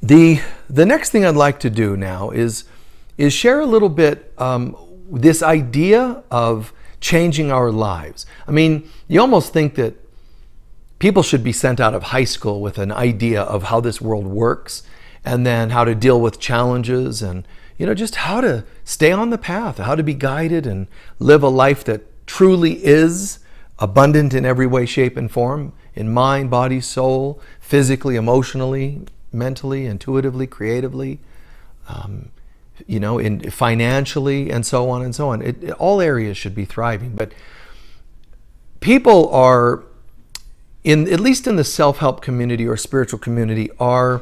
The next thing I'd like to do now is share a little bit this idea of changing our lives. I mean, you almost think that people should be sent out of high school with an idea of how this world works, and then how to deal with challenges, and just how to stay on the path, how to be guided and live a life that truly is abundant in every way, shape, and form, in mind, body, soul, physically, emotionally, mentally, intuitively, creatively, in financially, and so on and so on. All areas should be thriving, but people are, at least in the self-help community or spiritual community, are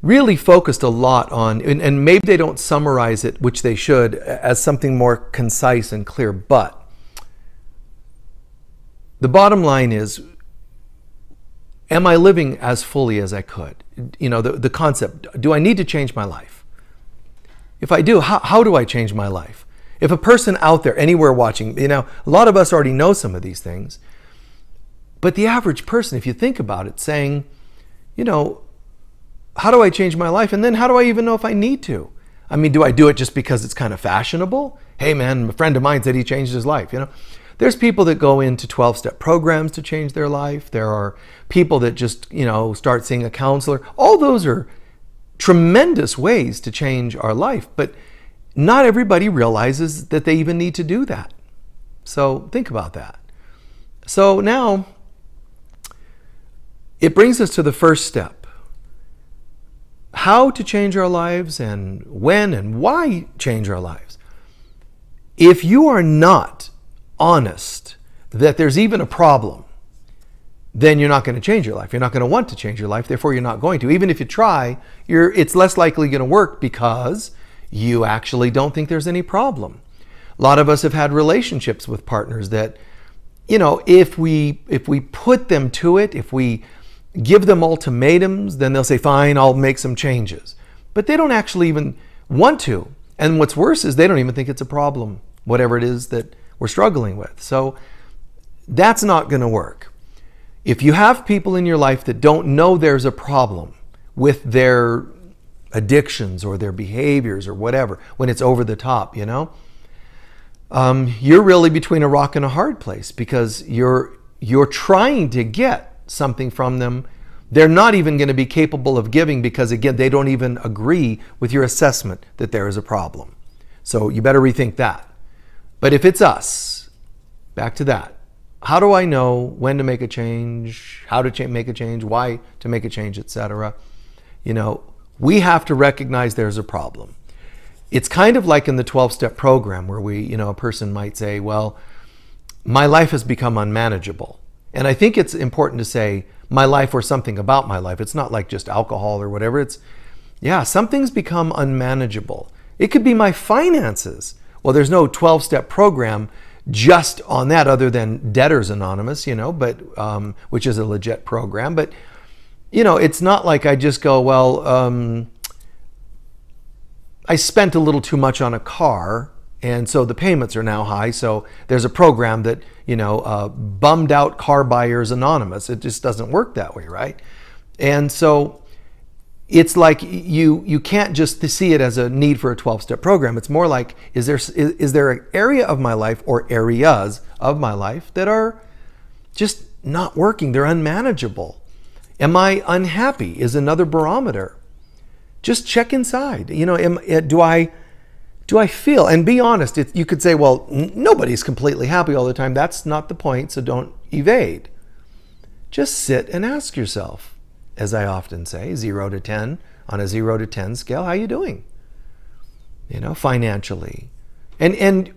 really focused a lot on, and maybe they don't summarize it, which they should, as something more concise and clear, but the bottom line is, am I living as fully as I could? The concept, do I need to change my life? If I do, how do I change my life? If a person out there, anywhere watching, a lot of us already know some of these things, but the average person, if you think about it, saying, how do I change my life? And then how do I even know if I need to? I mean, do I do it just because it's kind of fashionable? Hey man, a friend of mine said he changed his life, There's people that go into 12-step programs to change their life. There are people that just, start seeing a counselor. All those are tremendous ways to change our life, but not everybody realizes that they even need to do that. So think about that. So now, it brings us to the first step. How to change our lives, and when and why change our lives. If you are not honest that there's even a problem, then you're not going to change your life. You're not going to want to change your life. Therefore, you're not going to. Even if you try, it's less likely going to work because you actually don't think there's any problem. A lot of us have had relationships with partners that, if we put them to it, if we give them ultimatums, then they'll say, fine, I'll make some changes. But they don't actually even want to. And what's worse is they don't even think it's a problem, whatever it is that we're struggling with. So that's not going to work. If you have people in your life that don't know there's a problem with their addictions or their behaviors or whatever, when it's over the top, you're really between a rock and a hard place, because you're trying to get something from them they're not even going to be capable of giving, because again, they don't even agree with your assessment that there is a problem. So you better rethink that. But if it's us, back to that. How do I know when to make a change, how to make a change, why to make a change, etc.? We have to recognize there's a problem. It's kind of like in the 12-step program where a person might say, well, my life has become unmanageable. And I think it's important to say my life or something about my life. It's not like just alcohol or whatever. It's, something's become unmanageable. It could be my finances. Well, there's no 12-step program just on that other than Debtors Anonymous, but which is a legit program. But, it's not like I just go, well, I spent a little too much on a car, and so the payments are now high. So there's a program that, Bummed Out Car Buyers Anonymous. It just doesn't work that way, right? And so it's like you can't just see it as a need for a 12-step program. It's more like, is there an area of my life or areas of my life that are just not working? They're unmanageable. Am I unhappy is another barometer. Just check inside. Do I feel, and be honest, you could say, well, nobody's completely happy all the time. That's not the point, so don't evade. Just sit and ask yourself, as I often say, 0 to 10, on a 0 to 10 scale, how are you doing? Financially. And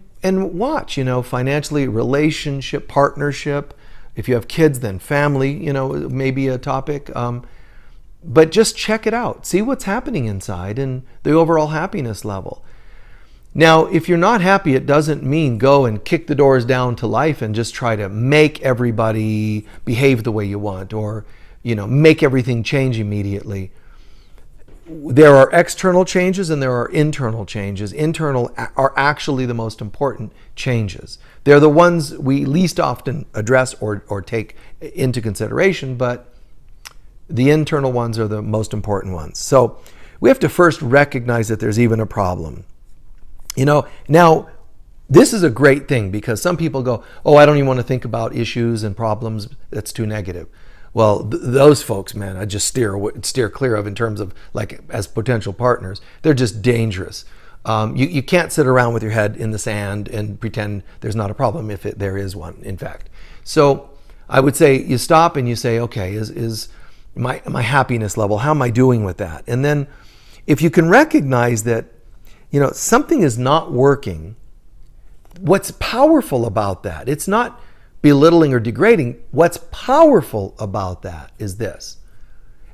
watch, financially, relationship, partnership. If you have kids, then family, maybe a topic. But just check it out. See what's happening inside and the overall happiness level. Now, if you're not happy, it doesn't mean go and kick the doors down to life and just try to make everybody behave the way you want, or, make everything change immediately. There are external changes and there are internal changes. Internal are actually the most important changes. They're the ones we least often address or take into consideration, but The internal ones are the most important ones. So we have to first recognize that there's even a problem. Now, this is a great thing because some people go, oh, I don't even want to think about issues and problems. That's too negative. Well, those folks, man, I just steer clear of in terms of like as potential partners. They're just dangerous. You can't sit around with your head in the sand and pretend there's not a problem if there is one, in fact. So I would say you stop and you say, okay, is my happiness level, how am I doing with that? And then if you can recognize that, something is not working, what's powerful about that, it's not belittling or degrading. What's powerful about that is this.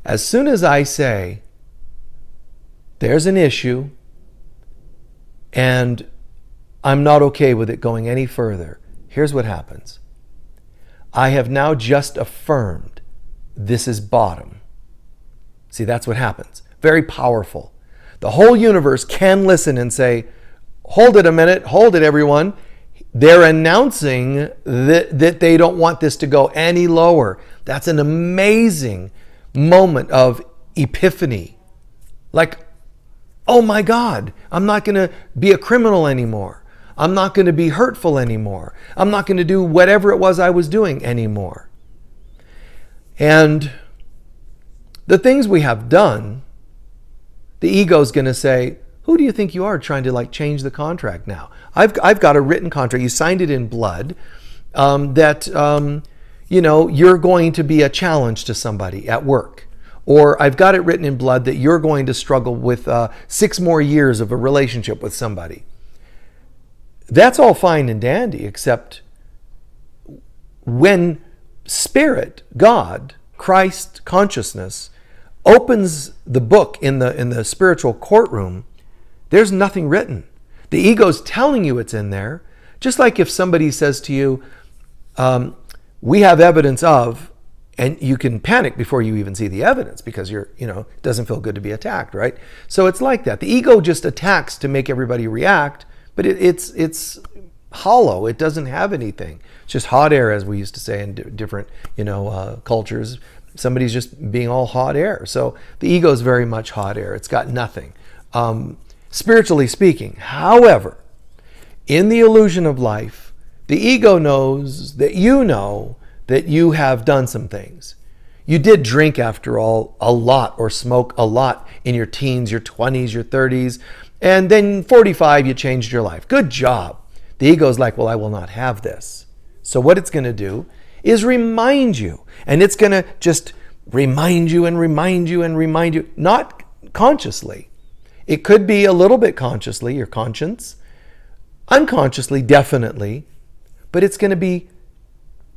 As soon as I say, there's an issue and I'm not okay with it going any further, here's what happens. I have now just affirmed this is bottom. See, that's what happens. Very powerful. The whole universe can listen and say, hold it a minute, hold it everyone. They're announcing that they don't want this to go any lower. That's an amazing moment of epiphany. Like, oh my God, I'm not going to be a criminal anymore. I'm not going to be hurtful anymore. I'm not going to do whatever it was I was doing anymore. And the things we have done, the ego's going to say, who do you think you are trying to like change the contract now? I've got a written contract. You signed it in blood that, you're going to be a challenge to somebody at work. Or I've got it written in blood that you're going to struggle with 6 more years of a relationship with somebody. That's all fine and dandy, except when Spirit, God, Christ consciousness opens the book in the spiritual courtroom, there's nothing written. The ego's telling you it's in there. Just like if somebody says to you, we have evidence of, and you can panic before you even see the evidence because it doesn't feel good to be attacked, right? So it's like that. The ego just attacks to make everybody react, but it's hollow. It doesn't have anything. It's just hot air, as we used to say in different, cultures. Somebody's just being all hot air. So the ego is very much hot air. It's got nothing. Spiritually speaking, however, in the illusion of life, the ego knows that you have done some things. You did drink, after all, a lot, or smoke a lot in your teens, your 20s, your 30s, and then 45, you changed your life. Good job. The ego's like, well, I will not have this. So what it's going to do is remind you, and it's going to just remind you and remind you and remind you, not consciously. It could be a little bit consciously, your conscience, unconsciously, definitely, but it's going to be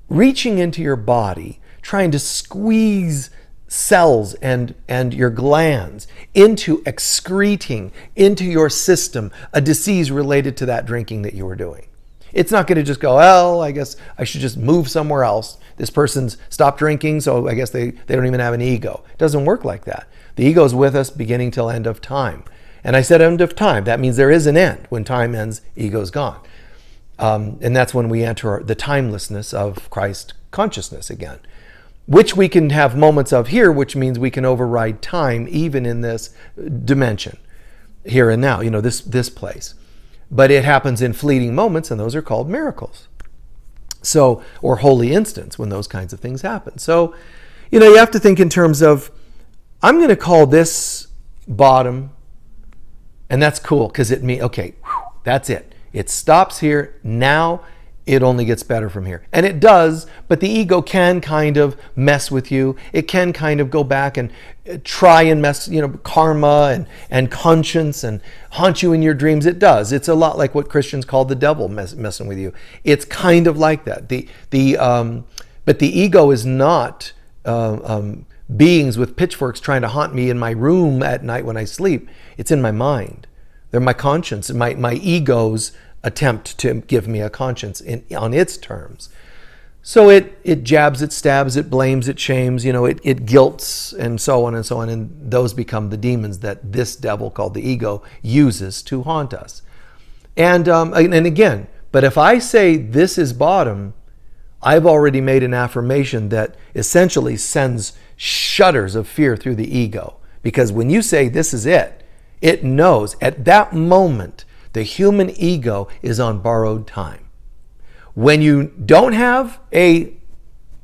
reaching into your body, trying to squeeze cells and your glands into excreting into your system a disease related to that drinking that you were doing. It's not going to just go, well, I guess I should just move somewhere else. This person's stopped drinking, so I guess they don't even have an ego. It doesn't work like that. The ego is with us beginning till end of time. And I said end of time. That means there is an end. When time ends, ego's gone. And that's when we enter the timelessness of Christ consciousness again, which we can have moments of here, which means we can override time even in this dimension, here and now, this place. But it happens in fleeting moments, and those are called miracles. So, or holy instants, when those kinds of things happen. So, you have to think in terms of, I'm going to call this bottom, and that's cool, because it means, okay, that's it. It stops here. Now it only gets better from here. And it does, but the ego can kind of mess with you. It can kind of go back and try and mess, karma and conscience and haunt you in your dreams. It does. It's a lot like what Christians call the devil messing with you. It's kind of like that. But the ego is not beings with pitchforks trying to haunt me in my room at night when I sleep. It's in my mind. They're my conscience, my ego's attempt to give me a conscience on its terms. So it jabs, it stabs, it blames, it shames, it guilts, and so on and so on. And those become the demons that this devil called the ego uses to haunt us. And again, but if I say this is bottom, I've already made an affirmation that essentially sends shudders of fear through the ego. Because when you say this is it, it knows at that moment the human ego is on borrowed time. When you don't have a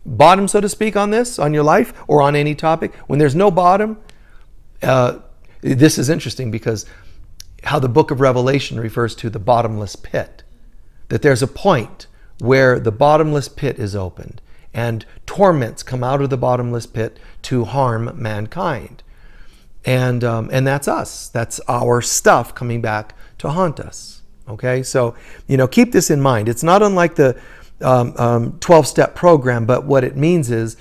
bottom, so to speak, on this, on your life or on any topic, when there's no bottom, this is interesting because how the book of Revelation refers to the bottomless pit, that there's a point where the bottomless pit is opened and torments come out of the bottomless pit to harm mankind. And that's us. That's our stuff coming back to haunt us. Okay, so, keep this in mind. It's not unlike the 12-step program, but what it means is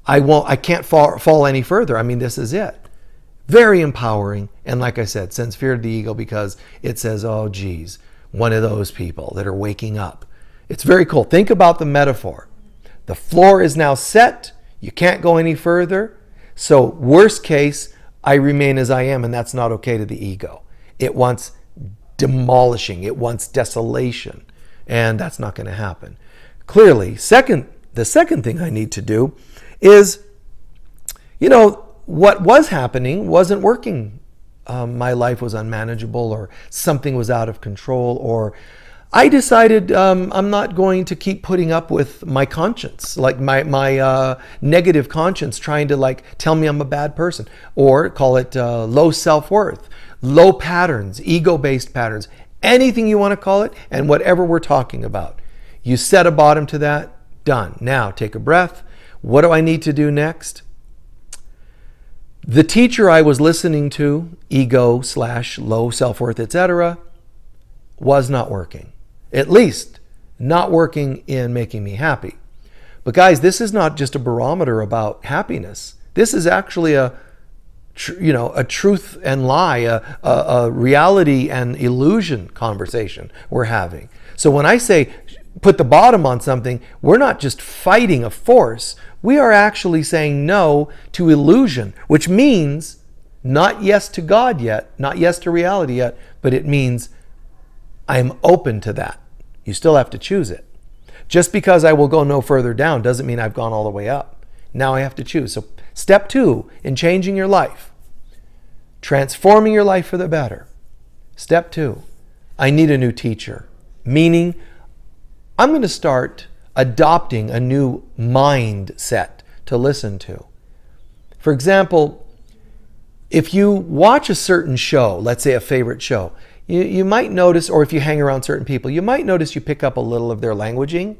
I can't fall any further. I mean, this is it. Very empowering. And like I said, sends fear to the ego because it says, oh, geez, one of those people that are waking up. It's very cool. Think about the metaphor. The floor is now set. You can't go any further. So worst case, I remain as I am, and that's not okay to the ego. It wants demolishing. It wants desolation. And that's not going to happen. Clearly, the second thing I need to do is, what was happening wasn't working. My life was unmanageable, or something was out of control, or I decided I'm not going to keep putting up with my conscience, like my negative conscience trying to tell me I'm a bad person, or call it low self-worth, low patterns, ego-based patterns, anything you want to call it, and whatever we're talking about. You set a bottom to that, done. Now take a breath. What do I need to do next? The teacher I was listening to, ego/low self-worth, etc., was not working. At least not working in making me happy. But guys, this is not just a barometer about happiness. This is actually a truth and lie, a reality and illusion conversation we're having. So when I say put the bottom on something, we're not just fighting a force. We are actually saying no to illusion, which means not yes to God yet, not yes to reality yet, but it means I'm open to that. You still have to choose it. Just because I will go no further down doesn't mean I've gone all the way up. Now I have to choose. So step 2 in changing your life, transforming your life for the better. Step 2, I need a new teacher. Meaning, I'm going to start adopting a new mindset to listen to. For example, if you watch a certain show, let's say a favorite show, you might notice, or if you hang around certain people, you might notice you pick up a little of their languaging,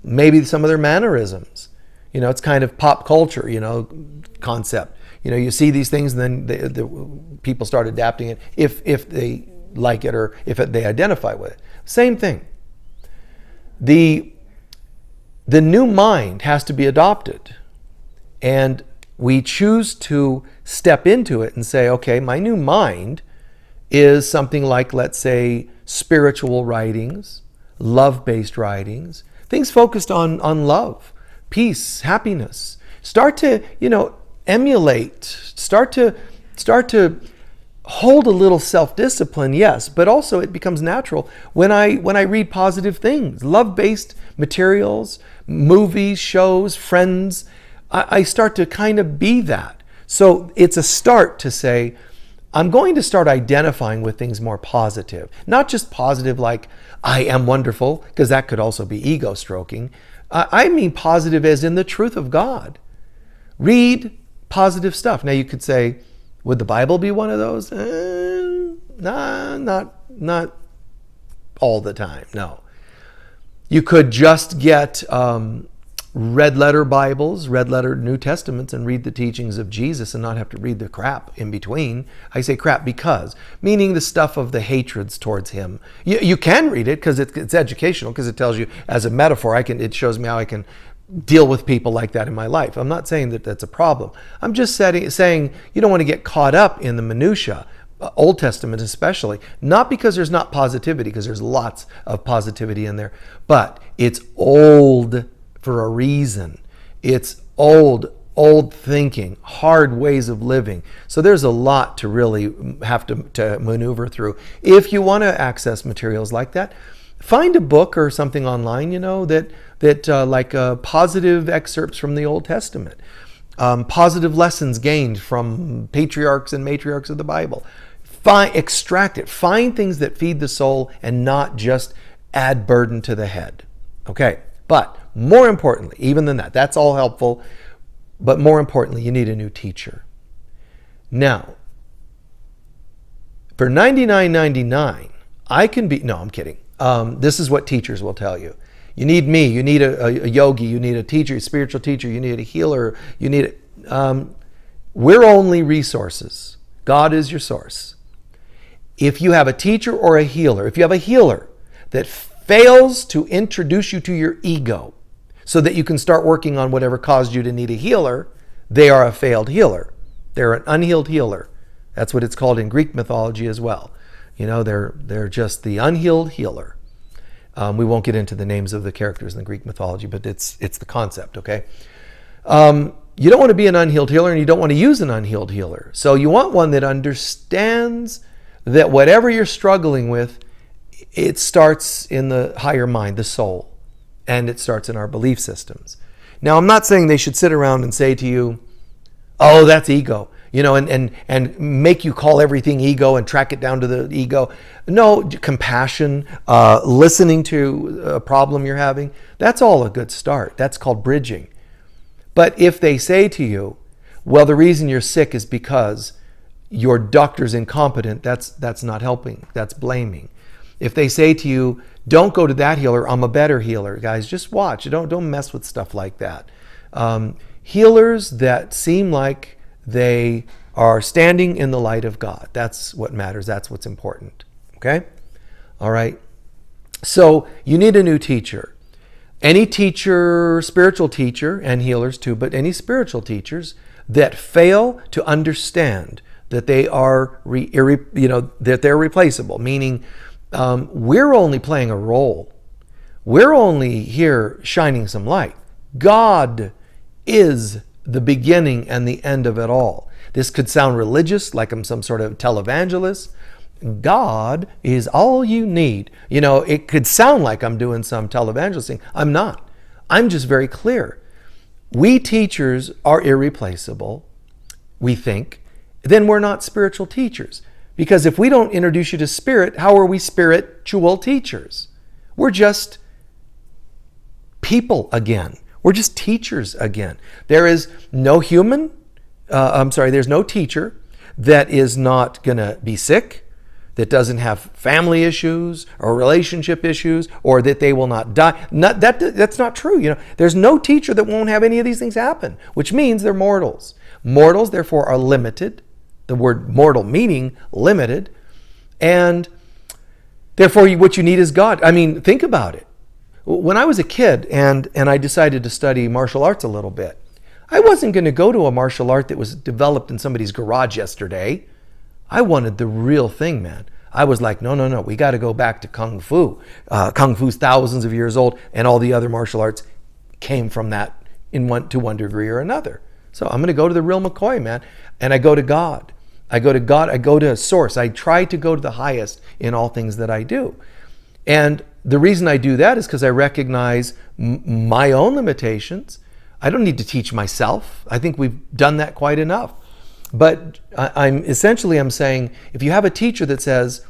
maybe some of their mannerisms. It's kind of pop culture, concept. You see these things and then the people start adapting it if they like it or if they identify with it. Same thing. The new mind has to be adopted, and we choose to step into it and say, okay, my new mind is something like, let's say, spiritual writings, love-based writings, things focused on love, peace, happiness. Start to, emulate, start to hold a little self-discipline, yes, but also it becomes natural when I read positive things, love-based materials, movies, shows, friends. I start to kind of be that. So it's a start to say, I'm going to start identifying with things more positive. Not just positive like, I am wonderful, because that could also be ego stroking. I mean positive as in the truth of God. Read positive stuff. Now you could say, would the Bible be one of those? Nah, not all the time, no. You could just get red letter Bibles, red letter New Testaments, and read the teachings of Jesus and not have to read the crap in between. I say crap because, meaning the stuff of the hatreds towards him. You can read it because it's educational, because it tells you as a metaphor, it shows me how I can deal with people like that in my life. I'm not saying that that's a problem. I'm just saying you don't want to get caught up in the minutia, Old Testament especially, not because there's not positivity, because there's lots of positivity in there, but it's old for a reason. It's old thinking, hard ways of living. So there's a lot to really have to maneuver through. If you want to access materials like that, find a book or something online, that like positive excerpts from the Old Testament. positive lessons gained from patriarchs and matriarchs of the Bible. Extract it. Find things that feed the soul and not just add burden to the head. Okay, but more importantly, even than that, that's all helpful, but more importantly, you need a new teacher. Now, for $99.99, I can be, no, I'm kidding. This is what teachers will tell you. You need me, you need a yogi, you need a teacher, a spiritual teacher, you need a healer, you need, we're only resources. God is your source. If you have a teacher or a healer, if you have a healer that fails to introduce you to your ego so that you can start working on whatever caused you to need a healer, they are a failed healer. They're an unhealed healer. That's what it's called in Greek mythology as well. You know, they're just the unhealed healer. We won't get into the names of the characters in the Greek mythology, but it's the concept, okay? You don't want to be an unhealed healer, and you don't want to use an unhealed healer. So you want one that understands that whatever you're struggling with, it starts in the higher mind, the soul, and it starts in our belief systems. Now, I'm not saying they should sit around and say to you, oh, that's ego, you know, and make you call everything ego and track it down to the ego. No, compassion, listening to a problem you're having, that's all a good start. That's called bridging. But if they say to you, well, the reason you're sick is because your doctor's incompetent, that's not helping, that's blaming. If they say to you, don't go to that healer, I'm a better healer, guys, just watch. Don't mess with stuff like that. Healers that seem like they are standing in the light of God, that's what matters, that's what's important, okay? All right, so you need a new teacher. Any teacher, spiritual teacher, and healers too, but any spiritual teachers that fail to understand that they are, that they're replaceable, meaning we're only playing a role. We're only here shining some light. God is the beginning and the end of it all. This could sound religious, like I'm some sort of televangelist. God is all you need. You know, it could sound like I'm doing some televangelist thing. I'm not. I'm just very clear. We teachers are irreplaceable, we think. Then we're not spiritual teachers. Because if we don't introduce you to spirit, how are we spiritual teachers? We're just people again. We're just teachers again. There is no human, there's no teacher that is not going to be sick, that doesn't have family issues or relationship issues, or that they will not die. That's not true. You know, there's no teacher that won't have any of these things happen, which means they're mortals. Mortals, therefore, are limited. The word mortal meaning limited. And therefore, what you need is God. I mean, think about it. When I was a kid and I decided to study martial arts a little bit, I wasn't going to go to a martial art that was developed in somebody's garage yesterday. I wanted the real thing, man. I was like, no, we got to go back to Kung Fu. Kung Fu's thousands of years old, and all the other martial arts came from that to one degree or another. So I'm going to go to the real McCoy, man. And I go to God. I go to God. I go to a source. I try to go to the highest in all things that I do. And the reason I do that is because I recognize my own limitations. I don't need to teach myself. I think we've done that quite enough. But I'm saying, if you have a teacher that says,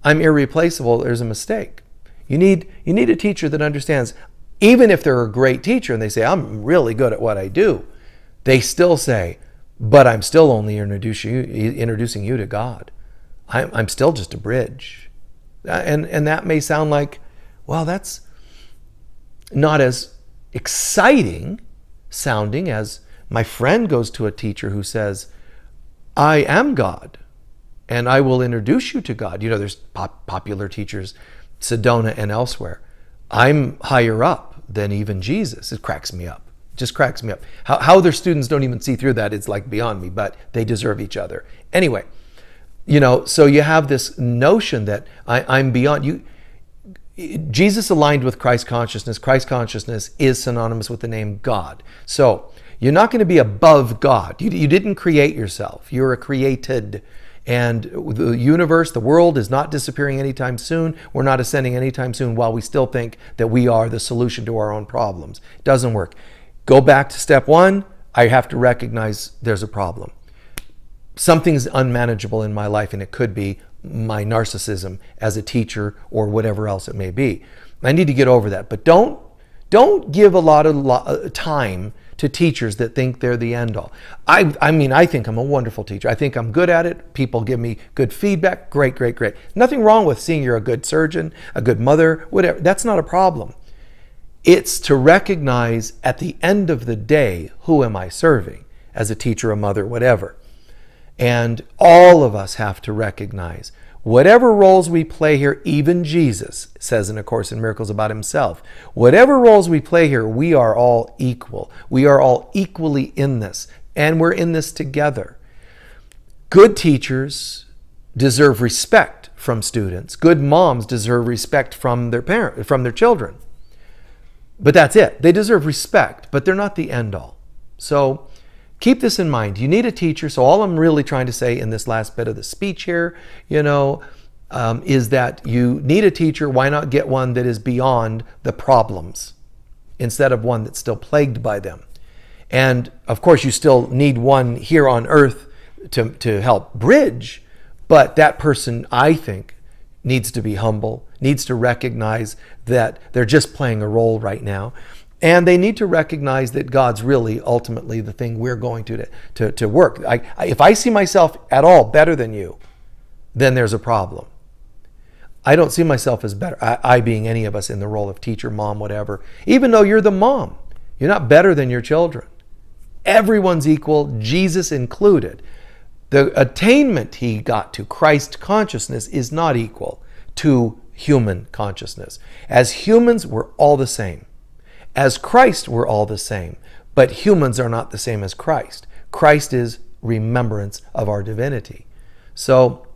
I'm irreplaceable, there's a mistake. You need a teacher that understands, even if they're a great teacher and they say, I'm really good at what I do, they still say, but I'm still only introducing you to God. I'm still just a bridge. And that may sound like, well, that's not as exciting sounding as my friend goes to a teacher who says, I am God, and I will introduce you to God. You know, there's popular teachers, Sedona and elsewhere. I'm higher up than even Jesus. It cracks me up. It just cracks me up. How their students don't even see through that, it's like beyond me, but they deserve each other. Anyway, you know, so you have this notion that I'm beyond you. Jesus aligned with Christ consciousness. Christ consciousness is synonymous with the name God. So you're not going to be above God. You didn't create yourself. You're a created. And the universe, the world is not disappearing anytime soon. We're not ascending anytime soon while we still think that we are the solution to our own problems. It doesn't work. Go back to step one. I have to recognize there's a problem. Something's unmanageable in my life, and it could be my narcissism as a teacher or whatever else it may be. I need to get over that. But don't give a lot of time to teachers that think they're the end all. I mean, I think I'm a wonderful teacher. I think I'm good at it. People give me good feedback. Great, great, great. Nothing wrong with seeing you're a good surgeon, a good mother, whatever. That's not a problem. It's to recognize at the end of the day, who am I serving as a teacher, a mother, whatever. And all of us have to recognize whatever roles we play here, even Jesus says in A Course in Miracles about himself, whatever roles we play here, we are all equal. We are all equally in this, and we're in this together. Good teachers deserve respect from students. Good moms deserve respect from their children. But that's it. They deserve respect, but they're not the end all. So keep this in mind. You need a teacher. So all I'm really trying to say in this last bit of the speech here, is that you need a teacher. Why not get one that is beyond the problems instead of one that's still plagued by them? And of course, you still need one here on earth to help bridge. But that person, I think, needs to be humble, needs to recognize that they're just playing a role right now. And they need to recognize that God's really ultimately the thing we're going to work. If I see myself at all better than you, then there's a problem. I don't see myself as better, I being any of us in the role of teacher, mom, whatever. Even though you're the mom, you're not better than your children. Everyone's equal, Jesus included. The attainment he got to, Christ consciousness, is not equal to human consciousness. As humans, we're all the same. As Christ, we're all the same. But humans are not the same as Christ. Christ is remembrance of our divinity. So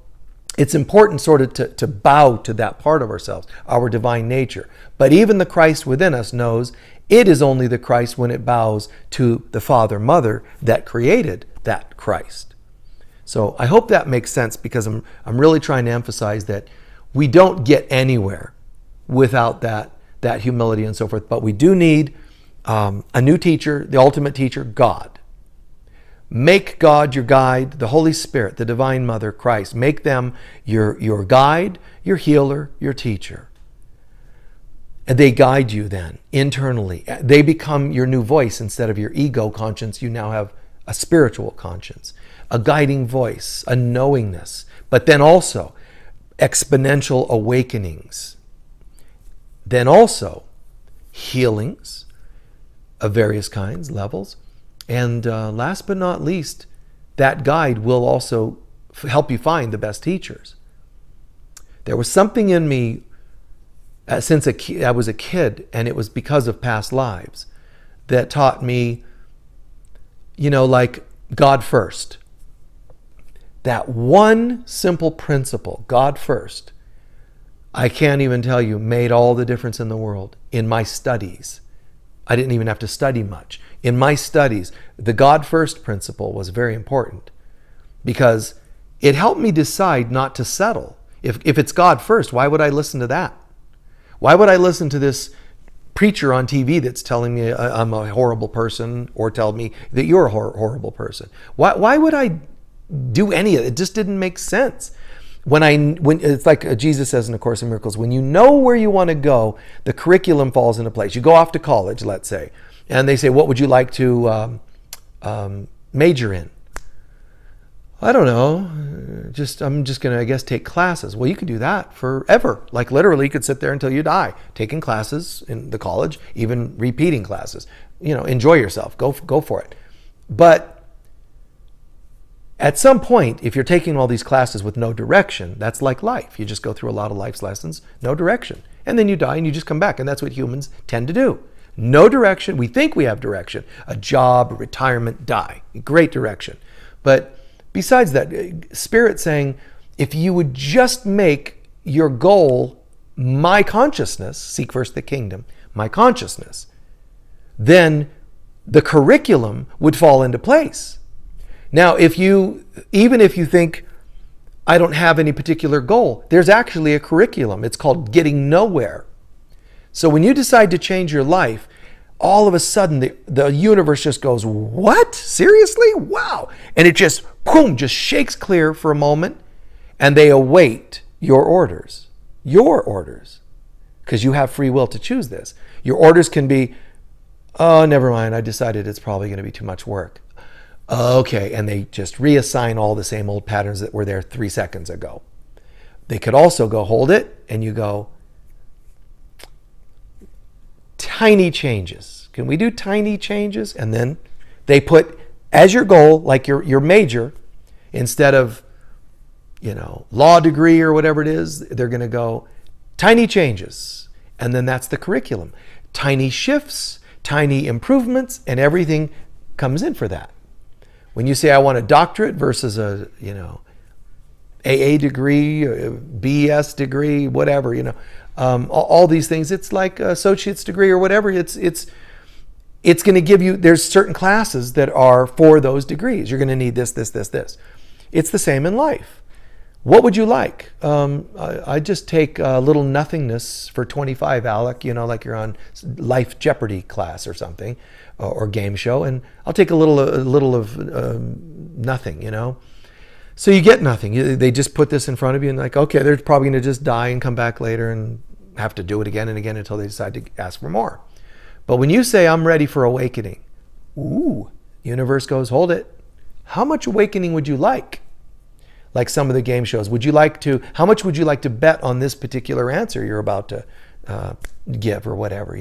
it's important sort of to bow to that part of ourselves, our divine nature. But even the Christ within us knows it is only the Christ when it bows to the Father, Mother that created that Christ. So I hope that makes sense, because I'm really trying to emphasize that we don't get anywhere without that humility and so forth. But we do need a new teacher, the ultimate teacher, God. Make God your guide, the Holy Spirit, the Divine Mother, Christ. Make them your guide, your healer, your teacher. And they guide you then internally. They become your new voice instead of your ego conscience. You now have a spiritual conscience, a guiding voice, a knowingness, but then also exponential awakenings. Then also healings of various kinds, levels. And last but not least, that guide will also help you find the best teachers. There was something in me since I was a kid, and it was because of past lives, that taught me, like God first. That one simple principle, God first, I can't even tell you, made all the difference in the world in my studies. I didn't even have to study much. In my studies, the God first principle was very important, because it helped me decide not to settle. If it's God first, why would I listen to that? Why would I listen to this preacher on TV that's telling me I'm a horrible person, or tell me that you're a horrible person? Why would I do any of it? It just didn't make sense. When it's like Jesus says in A Course in Miracles, when you know where you want to go, the curriculum falls into place. You go off to college, let's say, and they say, what would you like to major in? I don't know. I'm just going to, I guess, take classes. Well, you could do that forever. Like literally, you could sit there until you die, taking classes in the college, even repeating classes. Enjoy yourself. Go for it. But at some point, if you're taking all these classes with no direction, that's like life. You just go through a lot of life's lessons, no direction. And then you die and you just come back. And that's what humans tend to do. No direction. We think we have direction. A job, a retirement, die. Great direction. But besides that, Spirit saying, if you would just make your goal my consciousness, seek first the kingdom, my consciousness, then the curriculum would fall into place. Now, even if you think, I don't have any particular goal, there's actually a curriculum. It's called Getting Nowhere. So when you decide to change your life, all of a sudden the universe just goes, what? Seriously? Wow. And it just, boom, just shakes clear for a moment, and they await your orders. Your orders. Because you have free will to choose this. Your orders can be, oh, never mind, I decided it's probably going to be too much work. Okay, and they just reassign all the same old patterns that were there 3 seconds ago. They could also go, hold it, and you go, tiny changes. Can we do tiny changes? And then they put as your goal, like your major, instead of, law degree or whatever it is, they're going to go tiny changes. And then that's the curriculum. Tiny shifts, tiny improvements, and everything comes in for that. When you say I want a doctorate versus a, AA degree, BS degree, whatever, all these things, it's like associate's degree or whatever. It's going to give you, there's certain classes that are for those degrees. You're going to need this, this, this, this. It's the same in life. What would you like? I just take a little nothingness for 25, Alec, like you're on Life Jeopardy class or something, or game show, and I'll take a little of nothing, So you get nothing. They just put this in front of you and like, okay, they're probably going to just die and come back later and have to do it again and again until they decide to ask for more. But when you say, I'm ready for awakening, ooh, universe goes, hold it. How much awakening would you like? Like some of the game shows, how much would you like to bet on this particular answer you're about to give or whatever,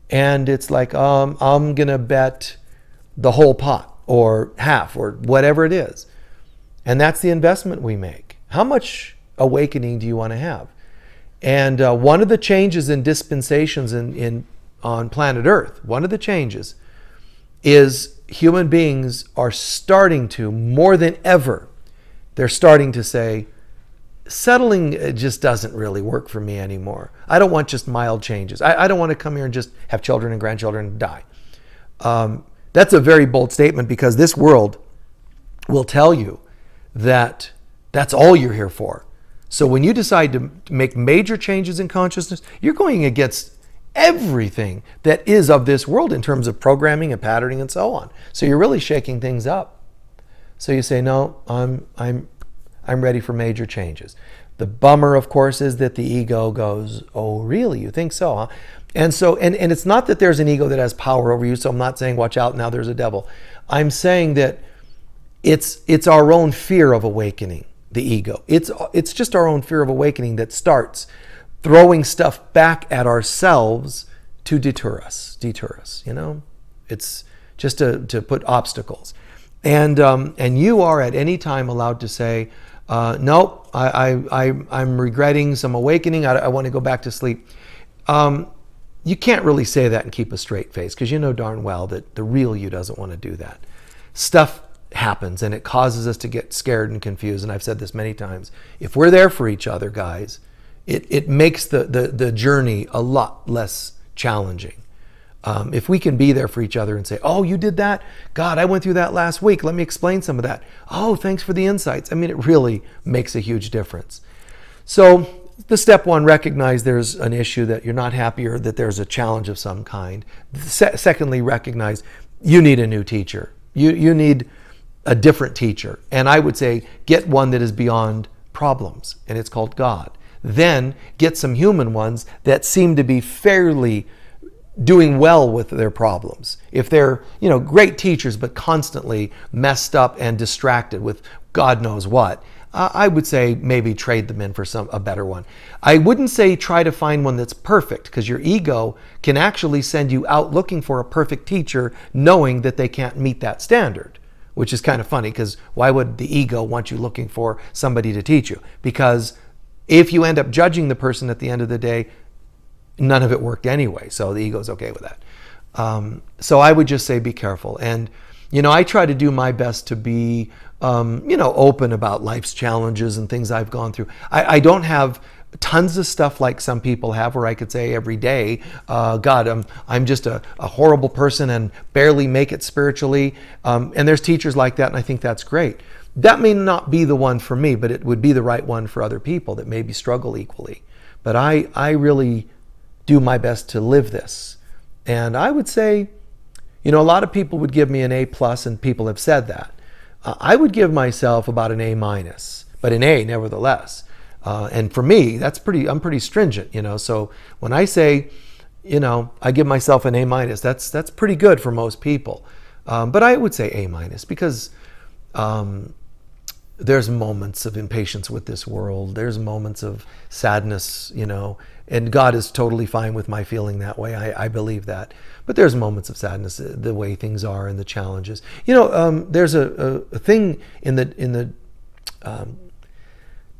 And it's like, I'm going to bet the whole pot or half or whatever it is. And that's the investment we make. How much awakening do you want to have? And one of the changes in dispensations on planet Earth, one of the changes is human beings are starting to, more than ever, they're starting to say, settling just doesn't really work for me anymore. I don't want just mild changes. I don't want to come here and just have children and grandchildren and die. That's a very bold statement because this world will tell you that that's all you're here for. So when you decide to make major changes in consciousness, you're going against everything that is of this world in terms of programming and patterning and so on. So you're really shaking things up. So you say, no, I'm ready for major changes. The bummer, of course, is that the ego goes, oh, really? You think so, huh? And so, and it's not that there's an ego that has power over you. So I'm not saying, watch out, now there's a devil. I'm saying that it's our own fear of awakening, the ego. It's just our own fear of awakening that starts throwing stuff back at ourselves to deter us, It's just to put obstacles. And you are at any time allowed to say, no, I'm regretting some awakening. I want to go back to sleep. You can't really say that and keep a straight face because you know darn well that the real you doesn't want to do that. Stuff happens and it causes us to get scared and confused. And I've said this many times. If we're there for each other, guys, it makes the journey a lot less challenging. If we can be there for each other and say, oh, you did that? God, I went through that last week. Let me explain some of that. Oh, thanks for the insights. I mean, it really makes a huge difference. So the step one, recognize there's an issue that you're not happy or that there's a challenge of some kind. Secondly, recognize you need a new teacher. You need a different teacher. And I would say get one that is beyond problems, and it's called God. Then get some human ones that seem to be fairly doing well with their problems. If they're, great teachers, but constantly messed up and distracted with God knows what, I would say maybe trade them in for a better one. I wouldn't say try to find one that's perfect, because your ego can actually send you out looking for a perfect teacher knowing that they can't meet that standard, which is kind of funny, because why would the ego want you looking for somebody to teach you? Because if you end up judging the person at the end of the day, none of it worked anyway, so the ego's okay with that. So I would just say be careful. And, I try to do my best to be, open about life's challenges and things I've gone through. I don't have tons of stuff like some people have where I could say every day, God, I'm just a horrible person and barely make it spiritually. And there's teachers like that, and I think that's great. That may not be the one for me, but it would be the right one for other people that maybe struggle equally. But I really do my best to live this. And I would say, a lot of people would give me an A+, and people have said that. I would give myself about an A-, but an A nevertheless. And for me, I'm pretty stringent, So when I say, I give myself an A-, that's pretty good for most people. But I would say A- because there's moments of impatience with this world. There's moments of sadness, and God is totally fine with my feeling that way. I believe that. But there's moments of sadness, the way things are and the challenges. There's a thing in the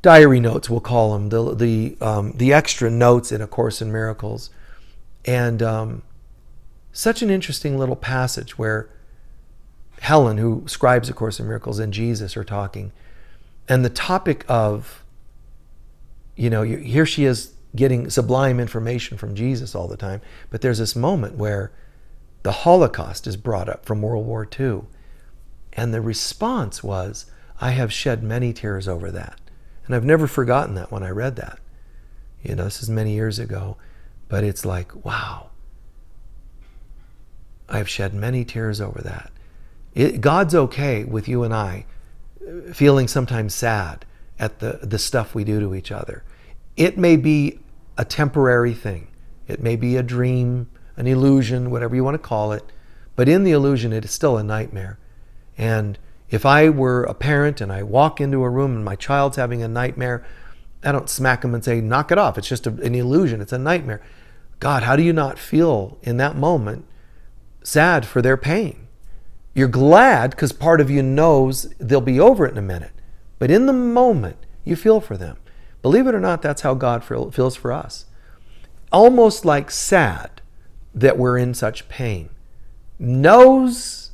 diary notes, we'll call them, the extra notes in A Course in Miracles. And such an interesting little passage where Helen, who scribes A Course in Miracles, and Jesus are talking. And the topic of, here she is getting sublime information from Jesus all the time. But there's this moment where the Holocaust is brought up from World War II. And the response was, I have shed many tears over that. And I've never forgotten that when I read that. This is many years ago. But it's like, wow. I've shed many tears over that. God's okay with you and I feeling sometimes sad at the stuff we do to each other. It may be a temporary thing. It may be a dream, an illusion, whatever you want to call it. But in the illusion, it is still a nightmare. And if I were a parent and I walk into a room and my child's having a nightmare, I don't smack them and say, knock it off. It's just an illusion. It's a nightmare. God, how do you not feel in that moment sad for their pain? You're glad because part of you knows they'll be over it in a minute. But in the moment, you feel for them. Believe it or not, that's how God feels for us. Almost like sad that we're in such pain. Knows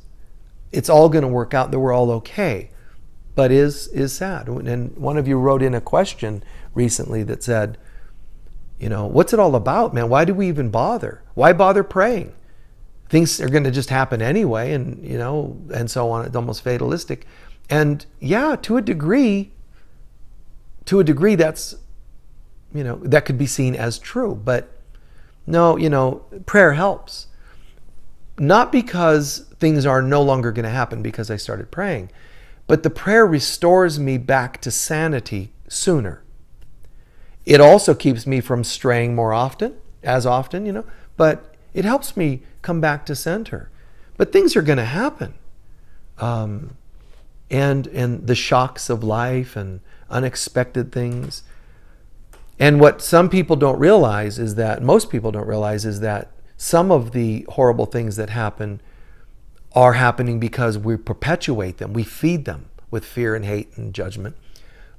it's all going to work out, that we're all okay, but is sad. And one of you wrote in a question recently that said, what's it all about, man? Why do we even bother? Why bother praying? Things are going to just happen anyway, and and so on. It's almost fatalistic. And yeah, to a degree that's, that could be seen as true. But no, prayer helps. Not because things are no longer going to happen because I started praying, but the prayer restores me back to sanity sooner. It also keeps me from straying more often, but it helps me come back to center. But things are going to happen. And the shocks of life and unexpected things. And what some people don't realize is that, most people don't realize, is that some of the horrible things that happen are happening because we perpetuate them. We feed them with fear and hate and judgment.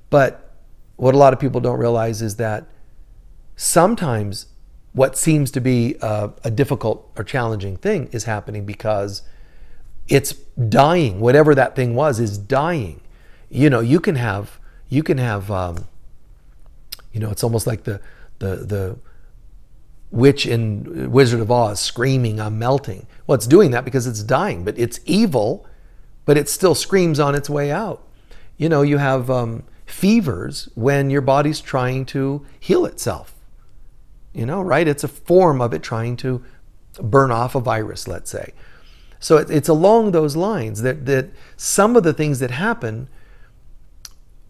But what a lot of people don't realize is that sometimes what seems to be a difficult or challenging thing is happening because it's dying. Whatever that thing was is dying. You can have it's almost like the witch in Wizard of Oz screaming, I'm melting. Well, it's doing that because it's dying, but it's evil, but it still screams on its way out. You have fevers when your body's trying to heal itself. Right? It's a form of it trying to burn off a virus, let's say. So it's along those lines that some of the things that happen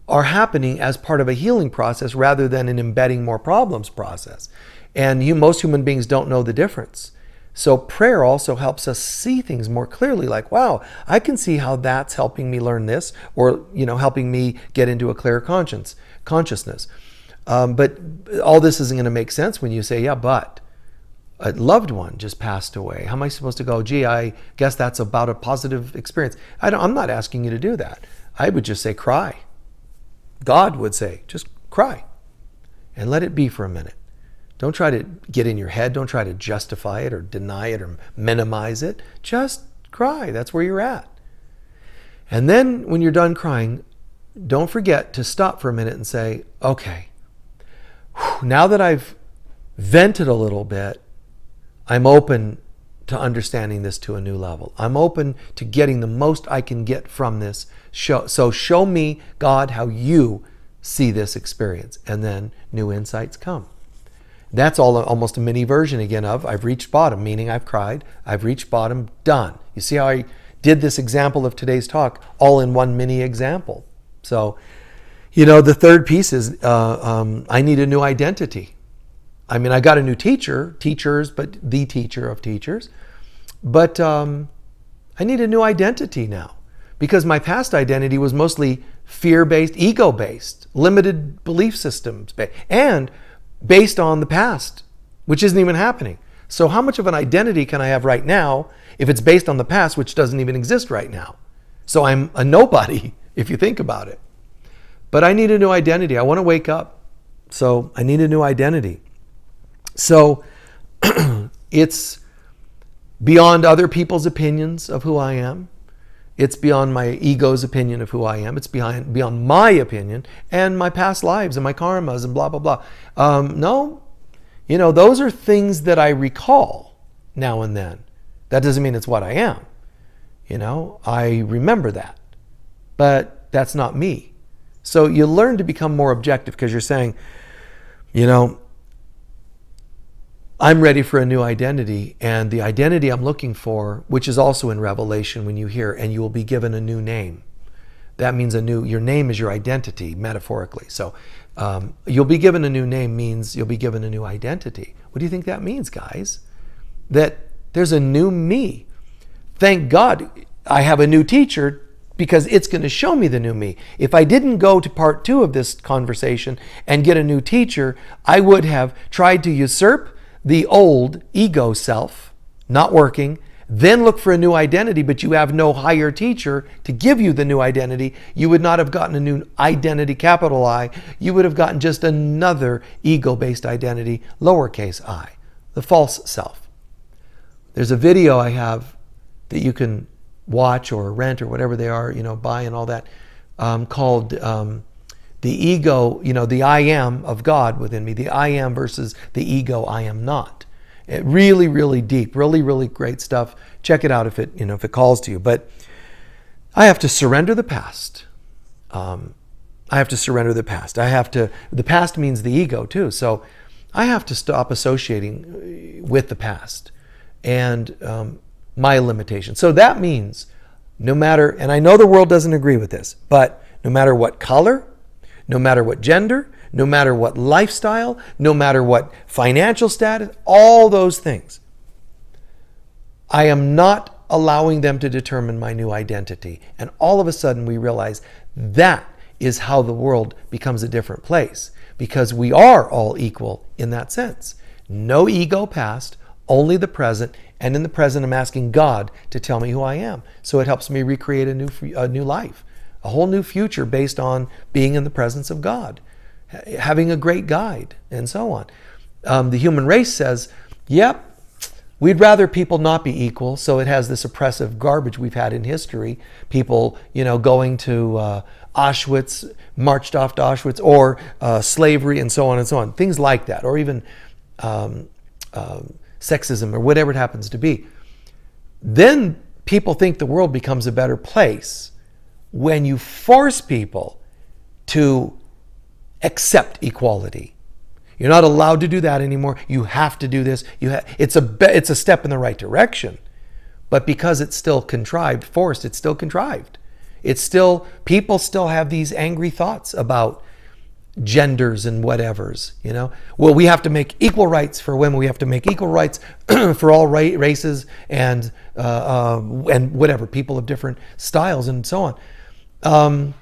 are happening as part of a healing process rather than an embedding more problems process. And most human beings don't know the difference. So prayer also helps us see things more clearly, like, wow, I can see how that's helping me learn this, or helping me get into a clear consciousness. But all this isn't going to make sense when you say, yeah, but a loved one just passed away. How am I supposed to go, gee, I guess that's about a positive experience? I'm not asking you to do that. I would just say cry. God would say, just cry and let it be for a minute. Don't try to get in your head. Don't try to justify it or deny it or minimize it. Just cry. That's where you're at. And then when you're done crying, don't forget to stop for a minute and say, okay, now that I've vented a little bit, I'm open to understanding this to a new level. I'm open to getting the most I can get from this. So show me, God, how you see this experience. And then new insights come. That's all almost a mini version again of I've reached bottom, meaning I've cried, I've reached bottom, done. You see how I did this example of today's talk all in one mini example. So, the third piece is I need a new identity. I mean, I got a new teachers, but the teacher of teachers. But I need a new identity now, because my past identity was mostly fear-based, ego-based, limited belief systems, and based on the past, which isn't even happening. So how much of an identity can I have right now if it's based on the past, which doesn't even exist right now? So I'm a nobody, if you think about it. But I need a new identity. I want to wake up. So I need a new identity. So it's beyond other people's opinions of who I am. It's beyond my ego's opinion of who I am. It's beyond my opinion and my past lives and my karmas and blah, blah, blah. No, those are things that I recall now and then. That doesn't mean it's what I am. I remember that. But that's not me. So you learn to become more objective, because you're saying, I'm ready for a new identity, and the identity I'm looking for, which is also in Revelation when you hear, and you will be given a new name. That means your name is your identity, metaphorically. So you'll be given a new name means you'll be given a new identity. What do you think that means, guys? That there's a new me. Thank God I have a new teacher, because it's going to show me the new me. If I didn't go to part 2 of this conversation and get a new teacher, I would have tried to usurp the old ego self, not working, then look for a new identity, but you have no higher teacher to give you the new identity. You would not have gotten a new identity, capital I. You would have gotten just another ego-based identity, lowercase I, the false self. There's a video I have that you can watch or rent or whatever they are, buy and all that, called the ego, the I am of God within me, the I am versus the ego I am not. Really, really deep, really, really great stuff. Check it out if it calls to you. But I have to surrender the past. I have to surrender the past. The past means the ego too. So I have to stop associating with the past and my limitations. So that means no matter, and I know the world doesn't agree with this, but no matter what color, no matter what gender, no matter what lifestyle, no matter what financial status, all those things, I am not allowing them to determine my new identity. And all of a sudden we realize that is how the world becomes a different place, because we are all equal in that sense. No ego past, only the present. And in the present, I'm asking God to tell me who I am. So it helps me recreate a new life. A whole new future based on being in the presence of God, having a great guide, and so on. The human race says, yep, we'd rather people not be equal, so it has this oppressive garbage we've had in history. People, going to Auschwitz, marched off to Auschwitz, or slavery, and so on and so on. Things like that, or even sexism, or whatever it happens to be. Then people think the world becomes a better place when you force people to accept equality. You're not allowed to do that anymore. You have to do this. It's a step in the right direction. But because it's still contrived, forced, it's still contrived. People still have these angry thoughts about genders and whatevers, Well, we have to make equal rights for women. We have to make equal rights for all races and whatever, people of different styles and so on.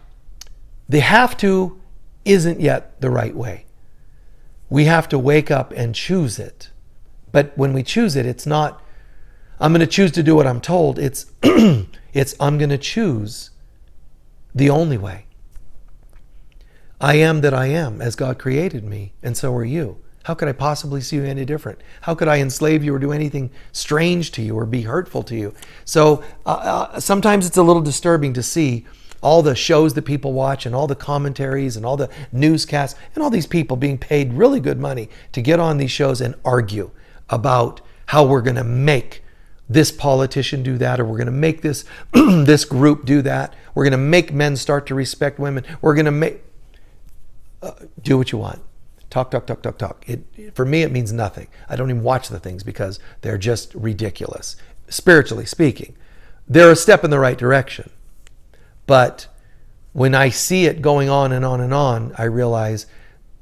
The have to isn't yet the right way. We have to wake up and choose it. But when we choose it, it's not, I'm going to choose to do what I'm told. It's I'm going to choose the only way. I am that I am, as God created me, and so are you. How could I possibly see you any different? How could I enslave you or do anything strange to you or be hurtful to you? So sometimes it's a little disturbing to see all the shows that people watch and all the commentaries and all the newscasts and all these people being paid really good money to get on these shows and argue about how we're going to make this politician do that, or we're going to make this this group do that. We're going to make men start to respect women. We're going to make... do what you want. Talk. For me, it means nothing. I don't even watch the things because they're just ridiculous. Spiritually speaking, they're a step in the right direction. But when I see it going on and on and on, I realize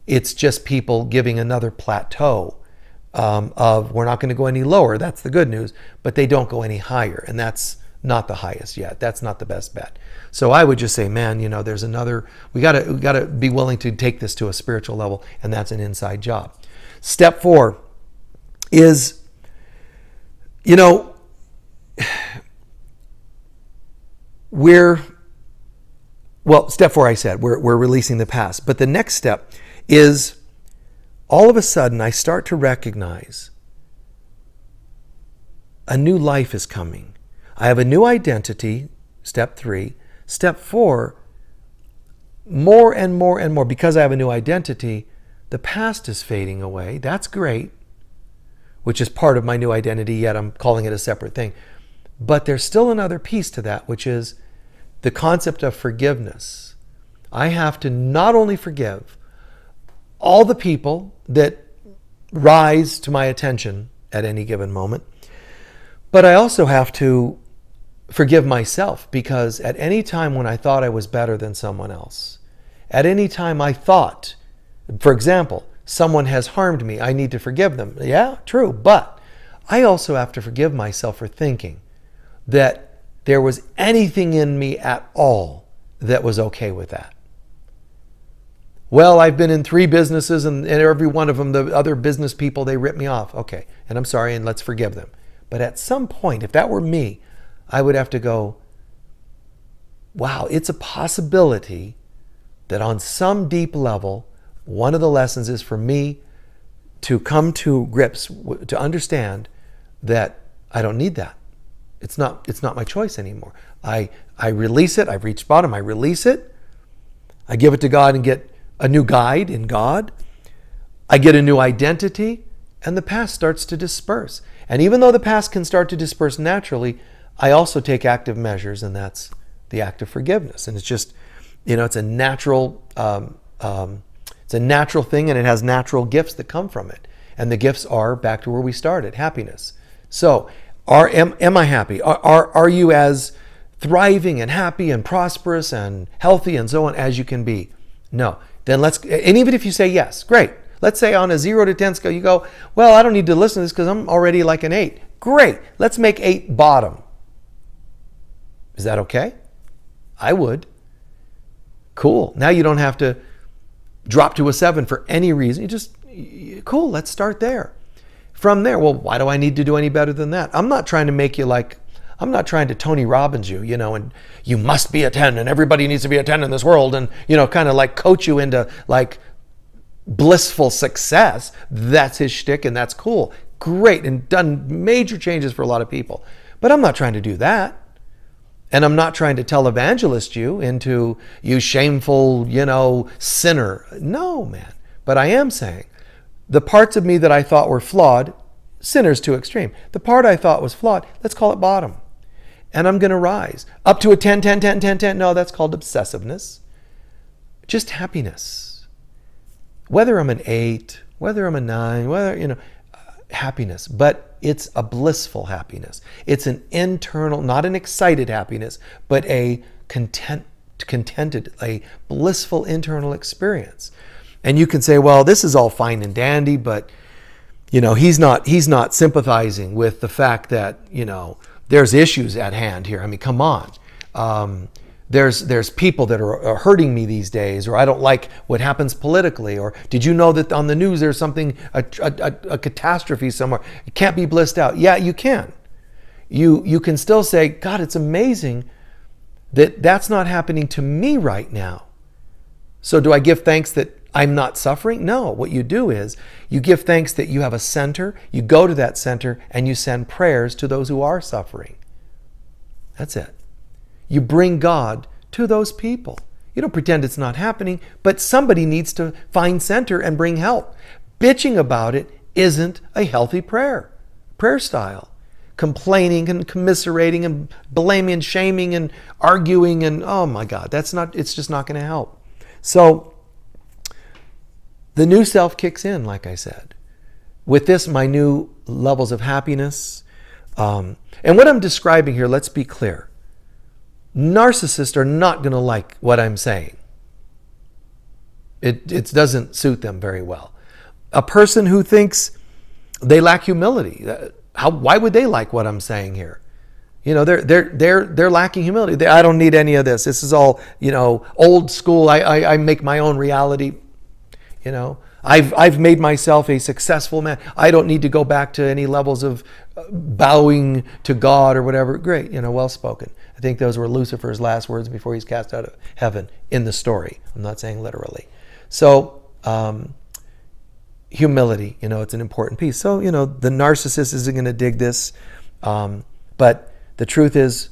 it's just people giving another plateau of we're not going to go any lower. That's the good news. But they don't go any higher. And that's not the highest yet. That's not the best bet. So I would just say, man, there's another, we gotta be willing to take this to a spiritual level, and that's an inside job. Step 4 is, step 4 I said, we're releasing the past. But the next step is all of a sudden I start to recognize a new life is coming. I have a new identity, step 3. Step 4, more and more, because I have a new identity, the past is fading away. That's great, which is part of my new identity, yet I'm calling it a separate thing. But there's still another piece to that, which is the concept of forgiveness. I have to not only forgive all the people that rise to my attention at any given moment, but I also have to forgive myself, because at any time when I thought I was better than someone else, at any time I thought, for example, someone has harmed me, I need to forgive them. Yeah, true. But I also have to forgive myself for thinking that there was anything in me at all that was okay with that. Well, I've been in 3 businesses and every one of them, the other business people, they ripped me off. Okay, and I'm sorry, and let's forgive them. But at some point, if that were me, I would have to go, wow, it's a possibility that on some deep level, one of the lessons is for me to come to grips, to understand that I don't need that. It's not my choice anymore. I release it. I've reached bottom. I release it. I give it to God and get a new guide in God. I get a new identity, and the past starts to disperse. And even though the past can start to disperse naturally, I also take active measures, and that's the act of forgiveness. And it's just, it's a natural, it's a natural thing, and it has natural gifts that come from it. And the gifts are back to where we started, happiness. So, am I happy? Are you as thriving and happy and prosperous and healthy and so on as you can be? No. Then and even if you say yes, great. Let's say on a 0 to 10 scale, you go, well, I don't need to listen to this because I'm already like an 8. Great. Let's make 8 bottom. Is that okay? I would. Cool. Now you don't have to drop to a 7 for any reason. Cool, let's start there. From there, well, why do I need to do any better than that? I'm not trying to make you I'm not trying to Tony Robbins you, and you must be a 10 and everybody needs to be a 10 in this world and, kind of like coach you into like blissful success. That's his shtick, and that's cool. Great, and done major changes for a lot of people. But I'm not trying to do that. And I'm not trying to televangelist you into you shameful, sinner. No, man. But I am saying the parts of me that I thought were flawed, sinner's too extreme. The part I thought was flawed, let's call it bottom. And I'm going to rise. Up to a 10, 10, 10, 10, 10. No, that's called obsessiveness. Just happiness. Whether I'm an 8, whether I'm a 9, whether, happiness. But it's a blissful happiness. It's an internal, not an excited happiness, but a contented, a blissful internal experience. And you can say, well, this is all fine and dandy, but he's not sympathizing with the fact that there's issues at hand here. I mean, come on. There's people that are hurting me these days, or I don't like what happens politically, or did you know that on the news there's something, a catastrophe somewhere? You can't be blissed out. Yeah, you can. You can still say, God, it's amazing that that's not happening to me right now. So do I give thanks that I'm not suffering? No. What you do is you give thanks that you have a center, you go to that center, and you send prayers to those who are suffering. That's it. You bring God to those people. You don't pretend it's not happening, but somebody needs to find center and bring help. Bitching about it isn't a healthy prayer style. Complaining and commiserating and blaming and shaming and arguing and, oh my God, it's just not going to help. So the new self kicks in, like I said. With this, my new levels of happiness. And what I'm describing here, let's be clear. Narcissists are not going to like what I'm saying. It doesn't suit them very well. A person who thinks they lack humility, why would they like what I'm saying here? You know, they're lacking humility. I don't need any of this. This is all, you know, old school. I make my own reality. You know, I've made myself a successful man. I don't need to go back to any levels of bowing to God or whatever. Great, you know, well spoken. I think those were Lucifer's last words before he's cast out of heaven in the story. I'm not saying literally. So humility, you know, it's an important piece. So, you know, the narcissist isn't going to dig this, but the truth is,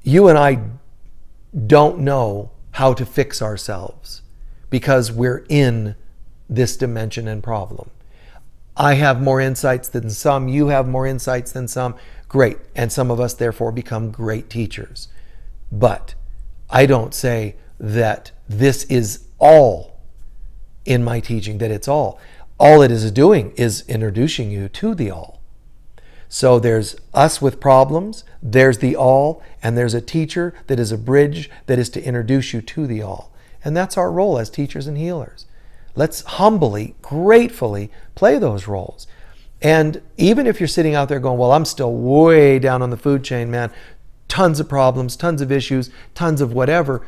you and I don't know how to fix ourselves because we're in this dimension and problem. I have more insights than some. You have more insights than some. Great. And some of us, therefore, become great teachers. But I don't say that this is all in my teaching, that it's all. All it is doing is introducing you to the all. So there's us with problems, there's the all, and there's a teacher that is a bridge that is to introduce you to the all. And that's our role as teachers and healers. Let's humbly, gratefully play those roles. And even if you're sitting out there going, well, I'm still way down on the food chain, man, tons of problems, tons of issues, tons of whatever.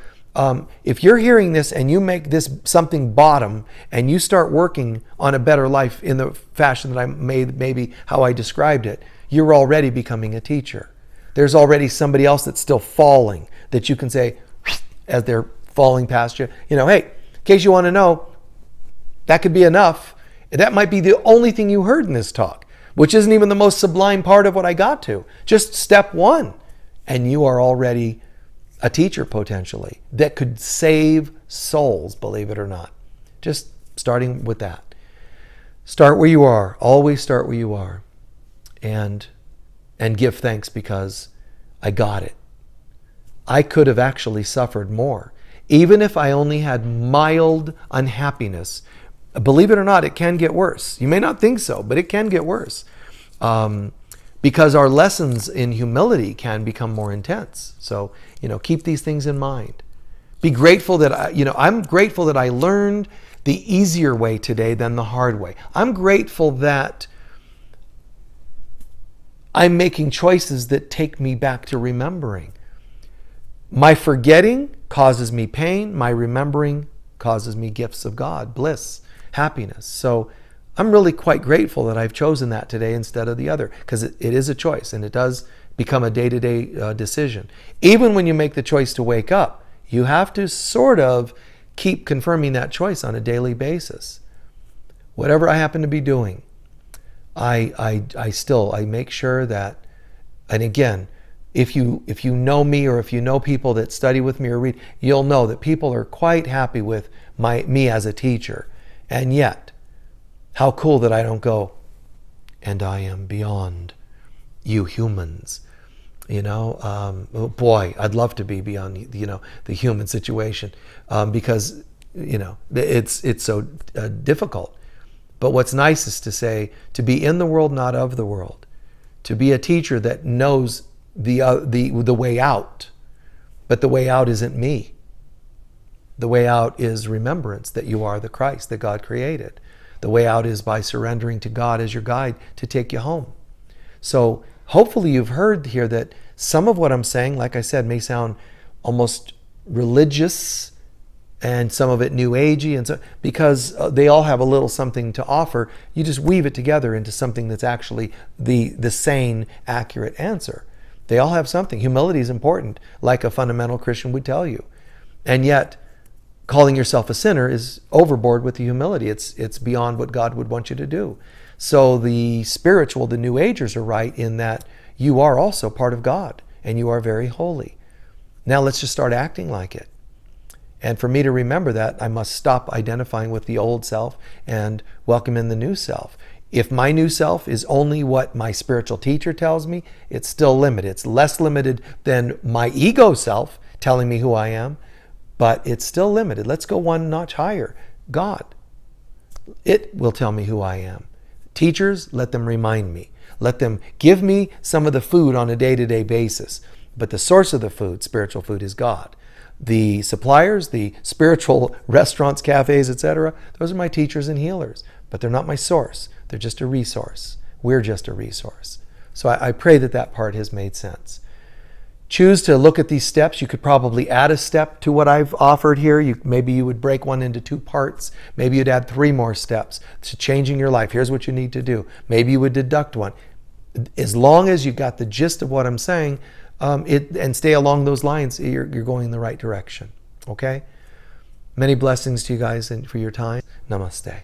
If you're hearing this and you make this something bottom and you start working on a better life in the fashion that I made, maybe how I described it, you're already becoming a teacher. There's already somebody else that's still falling that you can say, as they're falling past you, you know, hey, in case you want to know, that could be enough. That might be the only thing you heard in this talk, which isn't even the most sublime part of what I got to. Just step one. And you are already a teacher potentially that could save souls, believe it or not. Just starting with that. Start where you are. Always start where you are. And give thanks because I got it. I could have actually suffered more. Even if I only had mild unhappiness, believe it or not, it can get worse. You may not think so, but it can get worse. Because our lessons in humility can become more intense. So, you know, keep these things in mind. Be grateful that, I'm grateful that I learned the easier way today than the hard way. I'm grateful that I'm making choices that take me back to remembering. My forgetting causes me pain. My remembering causes me gifts of God, bliss, happiness. So I'm really quite grateful that I've chosen that today instead of the other, because it is a choice and it does become a day-to-day decision. Even when you make the choice to wake up, you have to sort of keep confirming that choice on a daily basis. Whatever I happen to be doing, I make sure that, and again, if you know me or if you know people that study with me or read, you'll know that people are quite happy with me as a teacher. And yet, how cool that I don't go, and I am beyond you humans. Oh boy, I'd love to be beyond, the human situation, because, it's so difficult. But what's nice is to say, to be in the world, not of the world. To be a teacher that knows the way out. But the way out isn't me. The way out is remembrance that you are the Christ that God created. The way out is by surrendering to God as your guide to take you home. So hopefully you've heard here that some of what I'm saying, like I said, may sound almost religious and some of it new agey, and so because they all have a little something to offer, you just weave it together into something that's actually the sane, accurate answer. They all have something. Humility is important, like a fundamental Christian would tell you. And yet, calling yourself a sinner is overboard with the humility. It's beyond what God would want you to do. So the spiritual, the New Agers are right in that you are also part of God and you are very holy. Now let's just start acting like it. And for me to remember that, I must stop identifying with the old self and welcome in the new self. If my new self is only what my spiritual teacher tells me, it's still limited. It's less limited than my ego self telling me who I am, but it's still limited. Let's go one notch higher. God. It will tell me who I am. Teachers, let them remind me. Let them give me some of the food on a day-to-day basis. But the source of the food, spiritual food, is God. The suppliers, the spiritual restaurants, cafes, etc., those are my teachers and healers. But they're not my source. They're just a resource. We're just a resource. So I pray that that part has made sense. Choose to look at these steps. You could probably add a step to what I've offered here. Maybe you would break one into 2 parts. Maybe you'd add 3 more steps to changing your life. Here's what you need to do. Maybe you would deduct one. As long as you got the gist of what I'm saying and stay along those lines, you're going in the right direction. Okay? Many blessings to you guys and for your time. Namaste.